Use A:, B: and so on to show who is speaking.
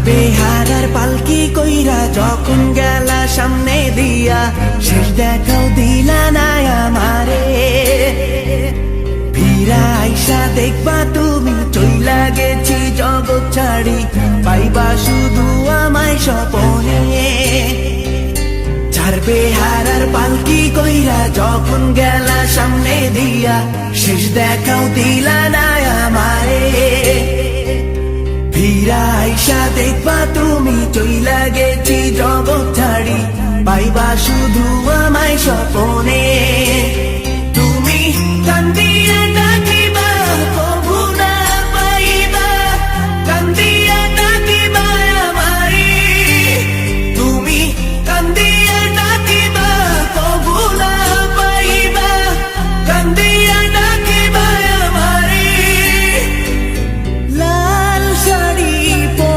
A: বেহারার পালকি কইরা যখন গেলা সামনে দিয়া, শেষ দেখাও দিলা না আমারে। ফিরা আইসা দেখবা তুমি চইলা গেছি জগৎ ছাড়ি, পাইবা শুধু আমায় স্বপনে। বেহারার পালকি কইরা যখন গেলা সামনে দিয়া, শেষ দেখাও দিলা না আমারে। ফিরা আইসা দেখবা তুমি চইলা গেছি জগৎ ছাড়ি, পাইবা শুধু আমায় স্বপনে।